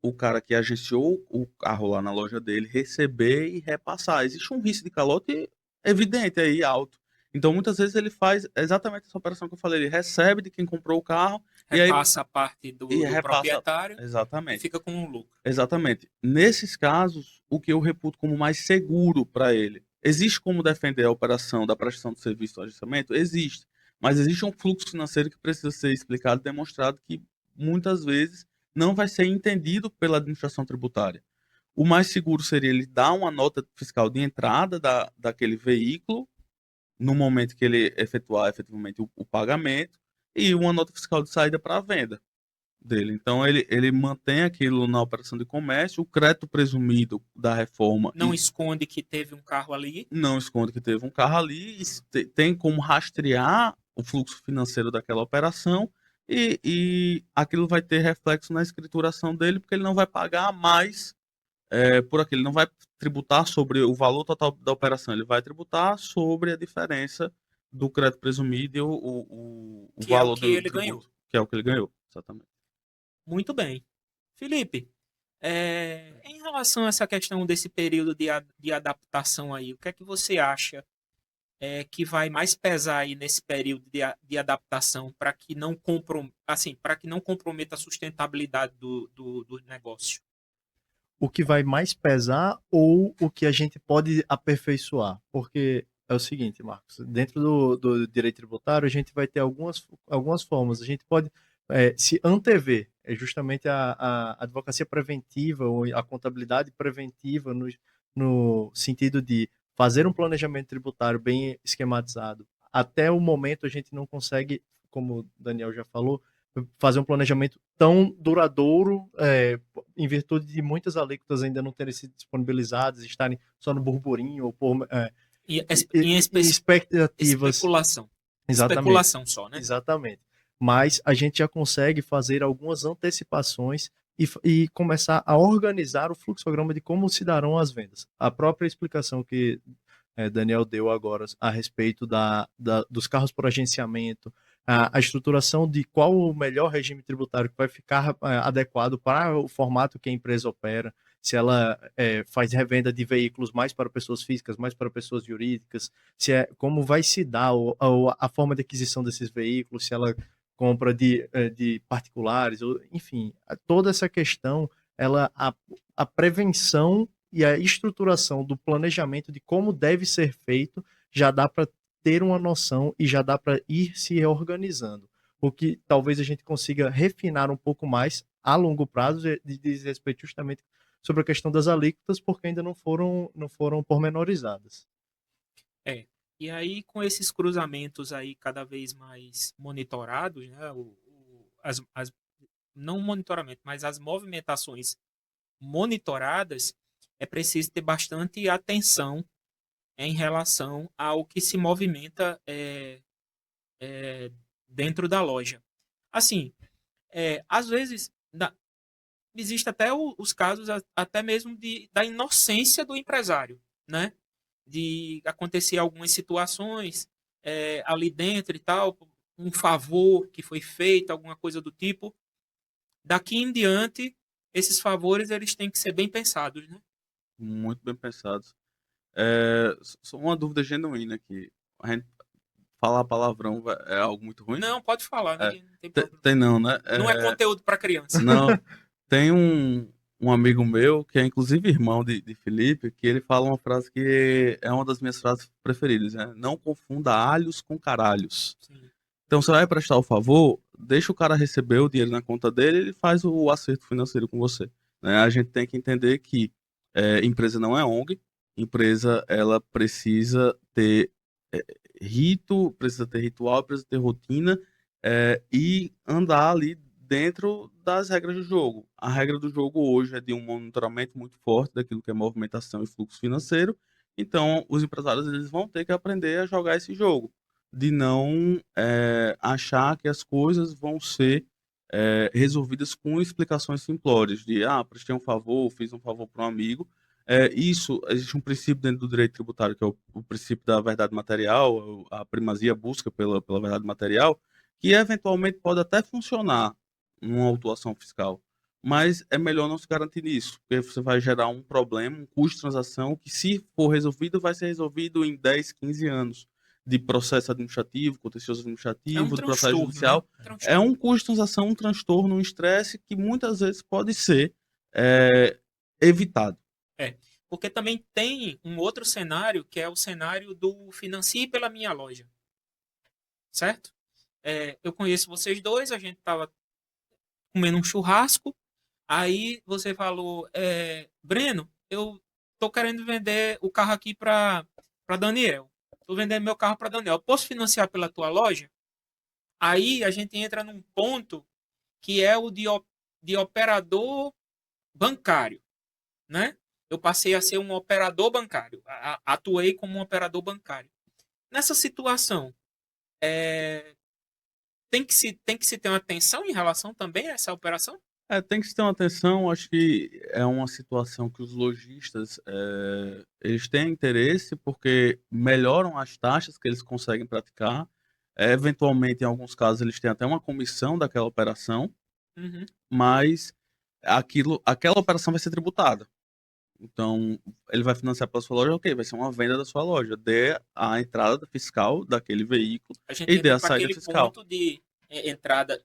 o cara que agenciou o carro lá na loja dele receber e repassar. Existe um risco de calote evidente aí, alto. Então, muitas vezes ele faz exatamente essa operação que eu falei, ele recebe de quem comprou o carro e aí Repassa a parte do repassa. proprietário e Exatamente. fica com um lucro. Exatamente. Nesses casos, o que eu reputo como mais seguro para ele. Existe como defender a operação da prestação de serviço ao agenciamento? Existe. Mas existe um fluxo financeiro que precisa ser explicado e demonstrado que muitas vezes não vai ser entendido pela administração tributária. O mais seguro seria ele dar uma nota fiscal de entrada daquele veículo no momento que ele efetuar efetivamente o pagamento e uma nota fiscal de saída para a venda dele. Então ele mantém aquilo na operação de comércio, o crédito presumido da reforma Não esconde que teve um carro ali. não esconde que teve um carro ali, e tem como rastrear o fluxo financeiro daquela operação e aquilo vai ter reflexo na escrituração dele, porque ele não vai pagar mais por aquilo, ele não vai tributar sobre o valor total da operação, ele vai tributar sobre a diferença do crédito presumido e o Que é o valor que do ele tributo, ganhou. que é o que ele ganhou, exatamente. Muito bem. Felipe, em relação a essa questão desse período de adaptação aí, o que é que você acha que vai mais pesar aí nesse período de adaptação para que não para que não comprometa a sustentabilidade do negócio? O que vai mais pesar ou o que a gente pode aperfeiçoar? Porque é o seguinte, Marcos, dentro do direito tributário, a gente vai ter algumas formas. A gente pode se antever, é justamente a advocacia preventiva ou a contabilidade preventiva no sentido de fazer um planejamento tributário bem esquematizado. Até o momento a gente não consegue, como o Daniel já falou, fazer um planejamento tão duradouro, em virtude de muitas alíquotas ainda não terem sido disponibilizadas, estarem só no burburinho ou por Em expectativas. especulação. Exatamente. Especulação só, né? Exatamente. Mas a gente já consegue fazer algumas antecipações e começar a organizar o fluxograma de como se darão as vendas. A própria explicação que Daniel deu agora a respeito dos carros por agenciamento, a estruturação de qual o melhor regime tributário que vai ficar adequado para o formato que a empresa opera, se ela faz revenda de veículos mais para pessoas físicas, mais para pessoas jurídicas, como vai se dar a forma de aquisição desses veículos, se ela compra de particulares, enfim, toda essa questão, a prevenção e a estruturação do planejamento de como deve ser feito já dá para ter uma noção e já dá para ir se reorganizando. O que talvez a gente consiga refinar um pouco mais a longo prazo diz respeito justamente sobre a questão das alíquotas, porque ainda não foram pormenorizadas. E aí, com esses cruzamentos aí cada vez mais monitorados, né, não monitoramento, mas as movimentações monitoradas, é preciso ter bastante atenção em relação ao que se movimenta dentro da loja. Assim, às vezes existe até os casos até mesmo da inocência do empresário, né? De acontecer algumas situações ali dentro e tal, um favor que foi feito, alguma coisa do tipo. Daqui em diante, esses favores eles têm que ser bem pensados, né? Muito bem pensados. Só uma dúvida genuína aqui. A gente falar palavrão é algo muito ruim? Não, pode falar, não tem problema. Tem não, né? Não é conteúdo para criança. Não. Tem um amigo meu, que é inclusive irmão de Felipe, que ele fala uma frase que é uma das minhas frases preferidas, né? Não confunda alhos com caralhos. Sim. Então, você vai prestar o favor, deixa o cara receber o dinheiro na conta dele, ele faz o acerto financeiro com você, né? A gente tem que entender que empresa não é ONG, empresa ela precisa ter rito, precisa ter ritual, precisa ter rotina e andar ali dentro das regras do jogo. A regra do jogo hoje é de um monitoramento muito forte daquilo que é movimentação e fluxo financeiro. Então, os empresários eles vão ter que aprender a jogar esse jogo, de não achar que as coisas vão ser resolvidas com explicações simplórias, de prestei um favor, fiz um favor para um amigo. Existe um princípio dentro do direito tributário, que é o princípio da verdade material, a primazia busca pela verdade material, que eventualmente pode até funcionar numa autuação fiscal, mas é melhor não se garantir nisso, porque você vai gerar um problema, um custo de transação, que se for resolvido, vai ser resolvido em 10, 15 anos de processo administrativo, contencioso É um administrativo, de processo transtorno, judicial. né? É Transtorno. um custo de transação, um transtorno, um estresse que muitas vezes pode ser evitado. Porque também tem um outro cenário, que é o cenário do financie pela minha loja. Certo? Eu conheço vocês dois, a gente estava comendo um churrasco, aí você falou, Breno, eu tô querendo vender o carro aqui para Daniel. Tô vendendo meu carro para Daniel. Posso financiar pela tua loja? Aí a gente entra num ponto que é o de operador bancário, né? Eu passei a ser um operador bancário, atuei como um operador bancário. Nessa situação, tem que se ter uma atenção em relação também a essa operação? Tem que se ter uma atenção, acho que é uma situação que os lojistas, eles têm interesse porque melhoram as taxas que eles conseguem praticar, eventualmente, em alguns casos, eles têm até uma comissão daquela operação, Uhum. mas aquela operação vai ser tributada. Então, ele vai financiar pela sua loja, ok, vai ser uma venda da sua loja, dê a entrada fiscal daquele veículo A gente e dê entra a para saída aquele fiscal, ponto de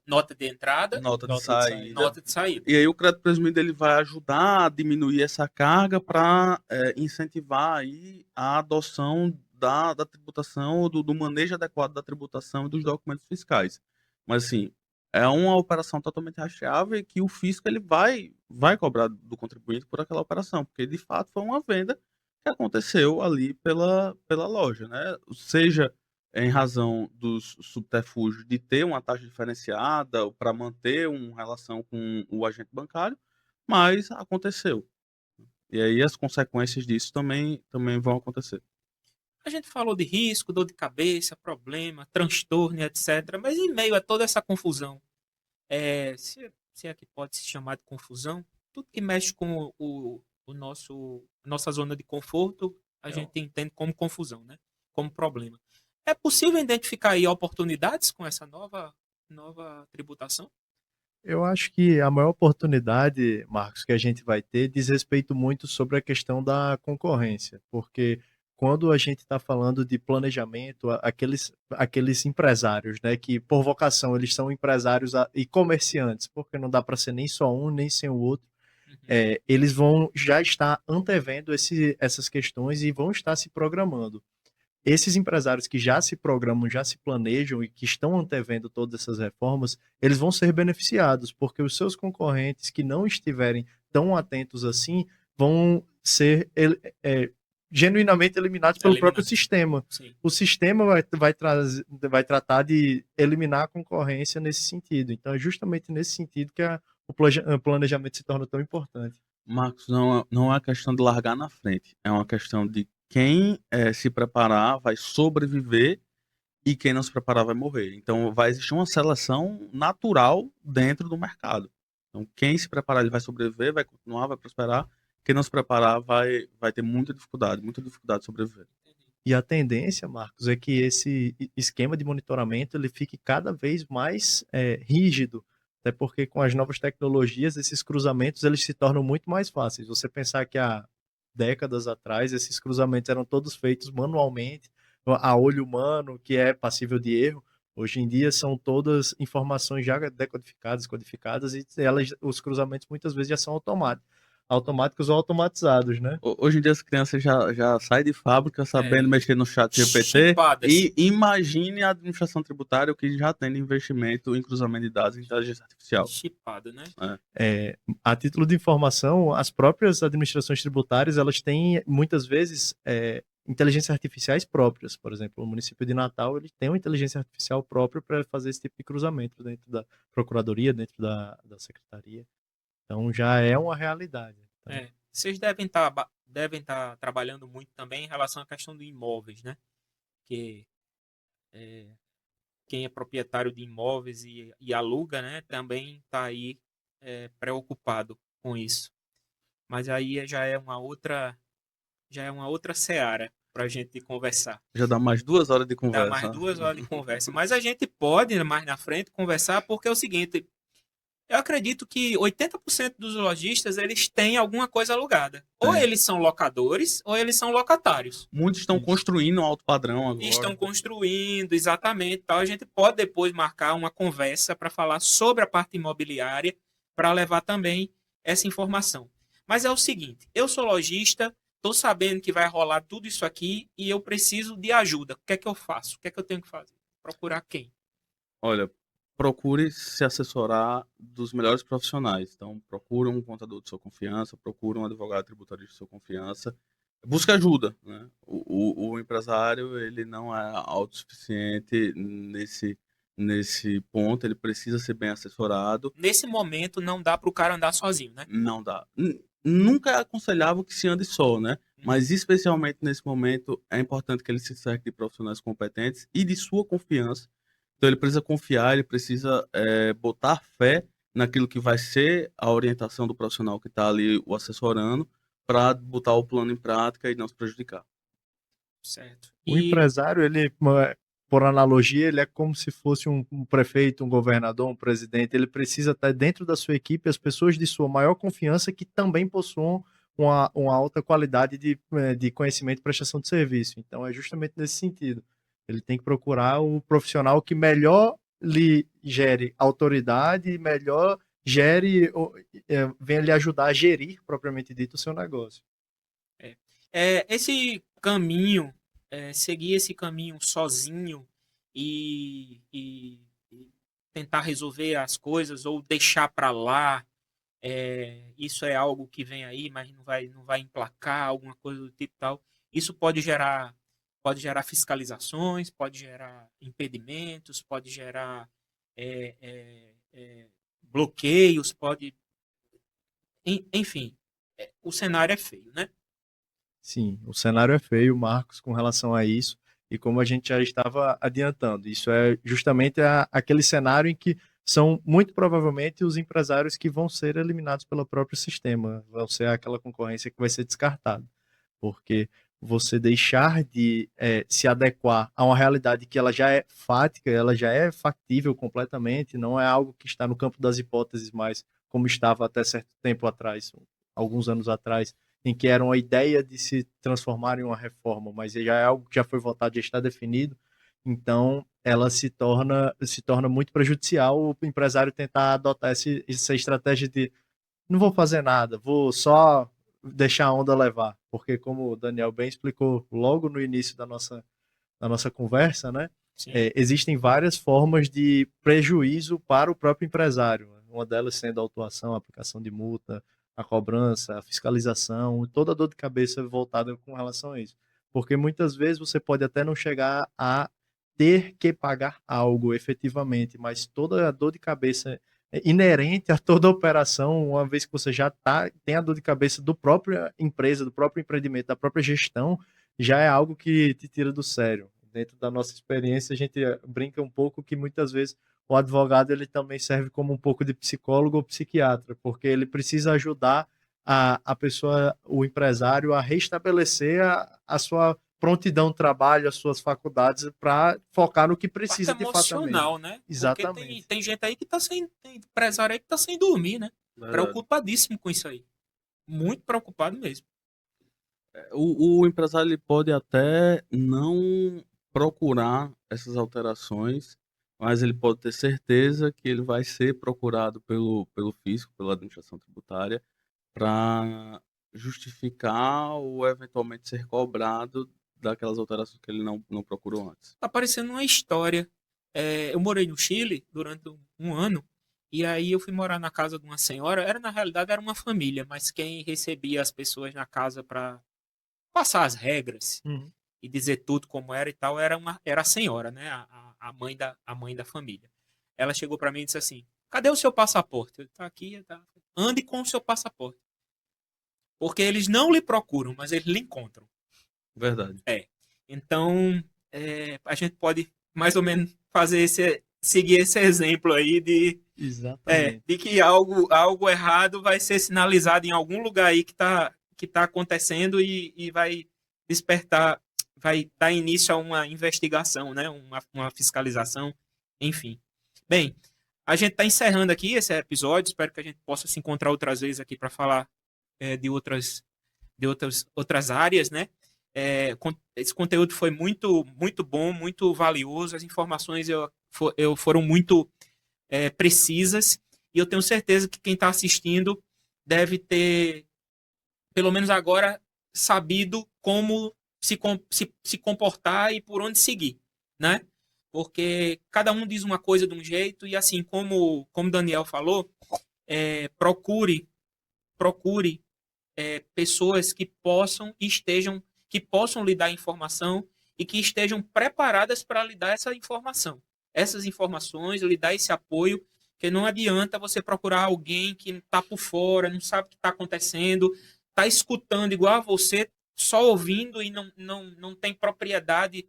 nota de entrada, nota de Nota de saída. saída. nota de saída. E aí o crédito presumido ele vai ajudar a diminuir essa carga para incentivar aí a adoção da tributação, do manejo adequado da tributação e dos documentos fiscais. Mas assim, é uma operação totalmente rastreável e que o fisco ele vai cobrar do contribuinte por aquela operação, porque de fato foi uma venda que aconteceu ali pela loja, né? Seja em razão dos subterfúgios de ter uma taxa diferenciada para manter uma relação com o agente bancário, mas aconteceu. E aí as consequências disso também vão acontecer. A gente falou de risco, dor de cabeça, problema, transtorno, etc. Mas em meio a toda essa confusão, se é que pode se chamar de confusão, tudo que mexe com nossa zona de conforto, a gente entende como confusão, né? Como problema. É possível identificar aí oportunidades com essa nova tributação? Eu acho que a maior oportunidade, Marcos, que a gente vai ter diz respeito muito sobre a questão da concorrência, porque quando a gente está falando de planejamento, aqueles empresários, né, que por vocação eles são empresários e comerciantes, porque não dá para ser nem só um nem sem o outro, eles vão já estar antevendo essas questões e vão estar se programando. Esses empresários que já se programam, já se planejam e que estão antevendo todas essas reformas, eles vão ser beneficiados, porque os seus concorrentes que não estiverem tão atentos assim vão ser genuinamente eliminados pelo próprio sistema. Sim. O sistema vai tratar de eliminar a concorrência nesse sentido. Então, é justamente nesse sentido que o planejamento se torna tão importante. Marcos, não é uma questão de largar na frente, é uma questão de quem se preparar vai sobreviver e quem não se preparar vai morrer. Então vai existir uma seleção natural dentro do mercado. Então quem se preparar ele vai sobreviver, vai continuar, vai prosperar. Quem não se preparar vai ter muita dificuldade de sobreviver. E a tendência, Marcos, é que esse esquema de monitoramento ele fique cada vez mais rígido, até porque com as novas tecnologias esses cruzamentos eles se tornam muito mais fáceis. Você pensar que há décadas atrás esses cruzamentos eram todos feitos manualmente, a olho humano, que é passível de erro. Hoje em dia são todas informações já decodificadas, codificadas, e os cruzamentos muitas vezes já são automáticos ou automatizados, né? Hoje em dia as crianças já saem de fábrica sabendo mexer no chat GPT e imagine a administração tributária o que já tem de investimento em cruzamento de dados e inteligência artificial. Chipado, né? A título de informação, as próprias administrações tributárias elas têm muitas vezes inteligências artificiais próprias. Por exemplo, o município de Natal ele tem uma inteligência artificial própria para fazer esse tipo de cruzamento dentro da procuradoria, dentro da secretaria. Então já é uma realidade. Então, vocês devem estar trabalhando muito também em relação à questão de imóveis, né? Que quem é proprietário de imóveis e aluga, né, também está aí preocupado com isso. Mas aí já é uma outra seara para a gente conversar. Já dá mais 2 horas de conversa. Dá mais 2 horas de conversa. Mas a gente pode, mais na frente, conversar, porque é o seguinte, Eu acredito que 80% dos lojistas, eles têm alguma coisa alugada. Ou É. eles são locadores, ou eles são locatários. Muitos estão Isso. construindo um alto padrão agora. Estão construindo, exatamente. Tal. A gente pode depois marcar uma conversa para falar sobre a parte imobiliária, para levar também essa informação. Mas é o seguinte, eu sou lojista, estou sabendo que vai rolar tudo isso aqui e eu preciso de ajuda. O que é que eu faço? O que é que eu tenho que fazer? Procurar quem? Olha, procure se assessorar dos melhores profissionais. Então, procure um contador de sua confiança, procure um advogado tributário de sua confiança. Busque ajuda, né? O empresário, ele não é autossuficiente nesse ponto, ele precisa ser bem assessorado. Nesse momento, não dá para o cara andar sozinho, né? Não dá. Nunca é aconselhável que se ande só, né? Mas especialmente nesse momento é importante que ele se cerque de profissionais competentes e de sua confiança. Então ele precisa confiar, ele precisa botar fé naquilo que vai ser a orientação do profissional que está ali o assessorando para botar o plano em prática e não se prejudicar. Certo. O empresário, ele, por analogia, ele é como se fosse um prefeito, um governador, um presidente. Ele precisa estar dentro da sua equipe as pessoas de sua maior confiança que também possuam uma alta qualidade de conhecimento e prestação de serviço. Então, é justamente nesse sentido. Ele tem que procurar o profissional que melhor lhe gere autoridade, melhor venha lhe ajudar a gerir, propriamente dito, o seu negócio. Esse caminho, seguir esse caminho sozinho e tentar resolver as coisas ou deixar para lá, isso é algo que vem aí, mas não vai emplacar, alguma coisa do tipo tal. Isso pode gerar fiscalizações, pode gerar impedimentos, pode gerar bloqueios, enfim, o cenário é feio, né? Sim, o cenário é feio, Marcos, com relação a isso, e como a gente já estava adiantando, isso é justamente aquele cenário em que são muito provavelmente os empresários que vão ser eliminados pelo próprio sistema, vão ser aquela concorrência que vai ser descartada, porque você deixar de se adequar a uma realidade que ela já é fática, ela já é factível completamente, não é algo que está no campo das hipóteses mais como estava até certo tempo atrás, alguns anos atrás, em que era uma ideia de se transformar em uma reforma, mas já é algo que já foi votado, já está definido, então ela se torna muito prejudicial o empresário tentar adotar essa estratégia de não vou fazer nada, vou só deixar a onda levar, porque como o Daniel bem explicou logo no início da nossa conversa, né, existem várias formas de prejuízo para o próprio empresário, uma delas sendo a autuação, a aplicação de multa, a cobrança, a fiscalização, toda a dor de cabeça voltada com relação a isso. Porque muitas vezes você pode até não chegar a ter que pagar algo efetivamente, mas toda a dor de cabeça inerente a toda a operação, uma vez que você já tem a dor de cabeça do própria empresa, do próprio empreendimento, da própria gestão, já é algo que te tira do sério. Dentro da nossa experiência, a gente brinca um pouco que muitas vezes o advogado ele também serve como um pouco de psicólogo ou psiquiatra, porque ele precisa ajudar a pessoa, o empresário, a restabelecer a sua prontidão de trabalho, as suas faculdades, para focar no que precisa de fato. Emocional, né? Exatamente. Porque tem gente aí que tem empresário aí que tá sem dormir, né? Verdade. Preocupadíssimo com isso aí. Muito preocupado mesmo. O empresário ele pode até não procurar essas alterações, mas ele pode ter certeza que ele vai ser procurado pelo fisco, pela administração tributária, para justificar ou eventualmente ser cobrado daquelas alterações que ele não procurou antes. Tá parecendo uma história. Eu morei no Chile durante um ano, e aí eu fui morar na casa de uma senhora. Na realidade era uma família, mas quem recebia as pessoas na casa para passar as regras e dizer tudo como era e tal era a senhora, né? A mãe da família. Ela chegou para mim e disse assim: cadê o seu passaporte? Tá aqui, tá. Ande com o seu passaporte. Porque eles não lhe procuram, mas eles lhe encontram. Verdade. Então, a gente pode mais ou menos seguir esse exemplo aí de que algo errado vai ser sinalizado em algum lugar aí que tá acontecendo e vai despertar, vai dar início a uma investigação, né? Uma fiscalização, enfim. Bem, A gente está encerrando aqui esse episódio. Espero que a gente possa se encontrar outras vezes aqui para falar de outras áreas, né? Esse conteúdo foi muito, muito bom, muito valioso. As informações foram muito precisas. E eu tenho certeza que quem está assistindo deve ter, pelo menos agora, sabido como se comportar e por onde seguir, né? Porque cada um diz uma coisa de um jeito e, assim, como Daniel falou, procure pessoas que possam lhe dar informação e que estejam preparadas para lhe dar essa informação. Essas informações, lhe dar esse apoio, que não adianta você procurar alguém que está por fora, não sabe o que está acontecendo, está escutando igual a você, só ouvindo e não tem propriedade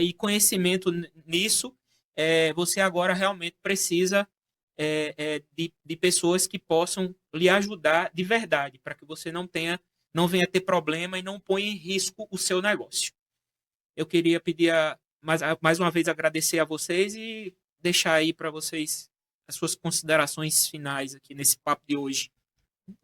e conhecimento nisso. Você agora realmente precisa de pessoas que possam lhe ajudar de verdade, para que você não venha ter problema e não ponha em risco o seu negócio. Eu queria pedir mais uma vez agradecer a vocês e deixar aí para vocês as suas considerações finais aqui nesse papo de hoje.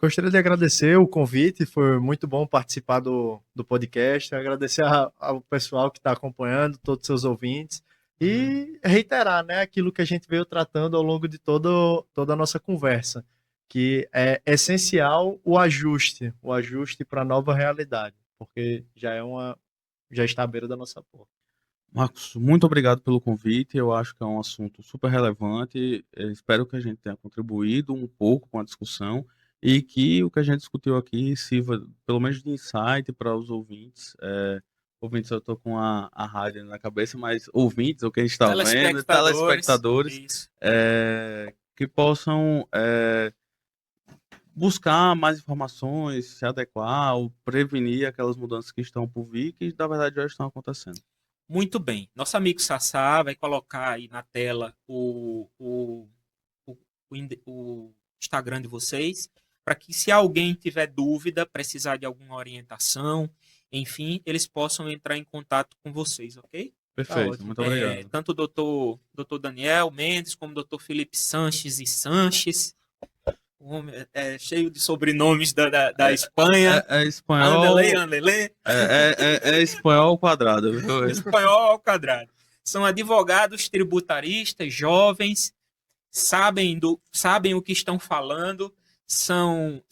Gostaria de agradecer o convite, foi muito bom participar do podcast, agradecer ao pessoal que está acompanhando, todos os seus ouvintes, e reiterar, né, aquilo que a gente veio tratando ao longo de toda a nossa conversa, que é essencial o ajuste para a nova realidade, porque já está à beira da nossa porta. Marcos, muito obrigado pelo convite. Eu acho que é um assunto super relevante. Eu espero que a gente tenha contribuído um pouco com a discussão e que o que a gente discutiu aqui sirva pelo menos de insight para os ouvintes. Ouvintes, eu estou com a rádio na cabeça, mas ouvintes, o que a gente está vendo, telespectadores, que possam buscar mais informações, se adequar ou prevenir aquelas mudanças que estão por vir, que na verdade já estão acontecendo. Muito bem. Nosso amigo Sassá vai colocar aí na tela o Instagram de vocês, para que, se alguém tiver dúvida, precisar de alguma orientação, enfim, eles possam entrar em contato com vocês, ok? Perfeito, muito obrigado. Tanto o doutor Daniel Mendes, como o doutor Felipe Sanches e Sanches, cheio de sobrenomes da Espanha. É espanhol. Andelê. É espanhol ao quadrado. Espanhol ao quadrado. São advogados tributaristas, jovens, sabem o que estão falando, são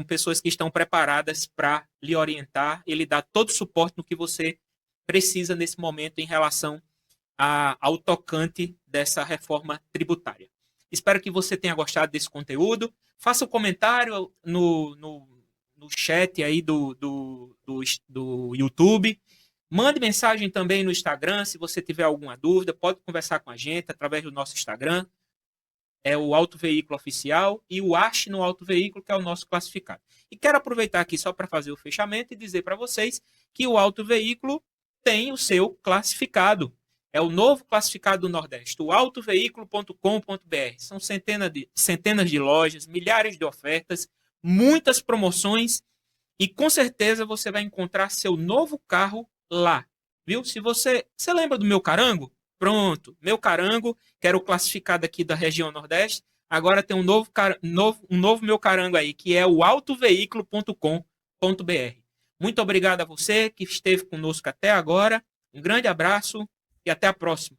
pessoas que estão preparadas para lhe orientar e lhe dar todo o suporte no que você precisa nesse momento em relação ao tocante dessa reforma tributária. Espero que você tenha gostado desse conteúdo. Faça um comentário no chat aí do YouTube. Mande mensagem também no Instagram. Se você tiver alguma dúvida, pode conversar com a gente através do nosso Instagram. É o Auto Veículo Oficial, e o Ache no Auto Veículo, que é o nosso classificado. E quero aproveitar aqui só para fazer o fechamento e dizer para vocês que o Auto Veículo tem o seu classificado. É o novo classificado do Nordeste, o autoveículo.com.br. São centenas de lojas, milhares de ofertas, muitas promoções, e com certeza você vai encontrar seu novo carro lá. Viu? Se você lembra do meu carango? Pronto, meu carango, que era o classificado aqui da região Nordeste, agora tem um novo meu carango aí, que é o autoveículo.com.br. Muito obrigado a você que esteve conosco até agora. Um grande abraço e até a próxima.